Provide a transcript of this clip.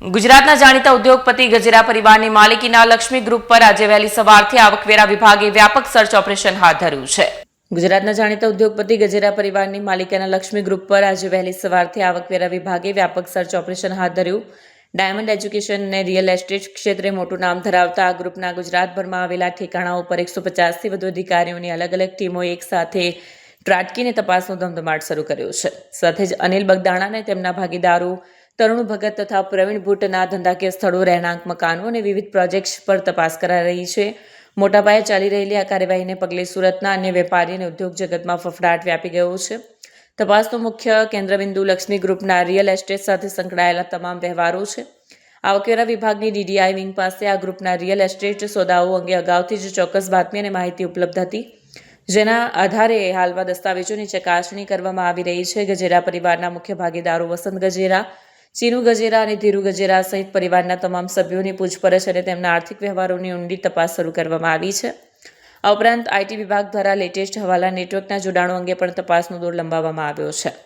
ગુજરાતના જાણીતા ઉદ્યોગપતિ ગજેરા પરિવારની માલિકીના લક્ષ્મી ગ્રુપ પર આજે વહેલી સવારથી આવકવેરા વિભાગે વ્યાપક સર્ચ ઓપરેશન હાથ ધર્યું છે. ગુજરાતના જાણીતા ઉદ્યોગપતિ ગજેરા પરિવારની માલિકીના લક્ષ્મી ગ્રુપ પર આજે વહેલી સવારથી આવકવેરા વિભાગે વ્યાપક સર્ચ ઓપરેશન હાથ ધર્યું. ડાયમંડ એજ્યુકેશન અને રિયલ એસ્ટેટ ક્ષેત્રે મોટું નામ ધરાવતા આ ગ્રુપના ગુજરાતભરમાં આવેલા ઠેકાણાઓ પર 150થી વધુ અધિકારીઓની અલગ અલગ ટીમો એક સાથે ત્રાટકીને તપાસનો ધમધમાટ શરૂ કર્યો છે. સાથે જ અનિલ બગદાણા અને તેમના ભાગીદારો તરુણ ભગત તથા પ્રવીણ ભુટ્ટના ધંધાકીય સ્થળો, રહેણાંક મકાનો અને વિવિધ પ્રોજેક્ટ્સ પર તપાસ કરાઈ રહી છે. મોટા પાયે ચાલી રહેલી આ કાર્યવાહીને પગલે સુરતના અન્ય વેપારી અને ઉદ્યોગ જગતમાં ફફડાટ વ્યાપી ગયો છે. તપાસનો મુખ્ય કેન્દ્રબિંદુ લક્ષ્મી ગ્રુપના રિયલ એસ્ટેટ સાથે સંકળાયેલા તમામ વ્યવહારો છે. આવકવેરા વિભાગની ડીડીઆઈ વિંગ પાસે આ ગ્રુપના રિયલ એસ્ટેટ સોદાઓ અંગે અગાઉથી જ ચોક્કસ બાતમી અને માહિતી ઉપલબ્ધ હતી, જેના આધારે હાલમાં દસ્તાવેજોની ચકાસણી કરવામાં આવી રહી છે. ગજેરા પરિવારના મુખ્ય ભાગીદારો વસંત ગજેરા, ચીનુ ગજેરા અને ધીરુ ગજેરા સહિત પરિવારના તમામ સભ્યોની પૂછપરછ અને તેમના આર્થિક વ્યવહારોની ઊંડી તપાસ શરૂ કરવામાં આવી છે. આ ઉપરાંત આઈટી વિભાગ દ્વારા લેટેસ્ટ હવાલા નેટવર્કના જોડાણો અંગે પણ તપાસનો દોર લંબાવવામાં આવ્યો છે.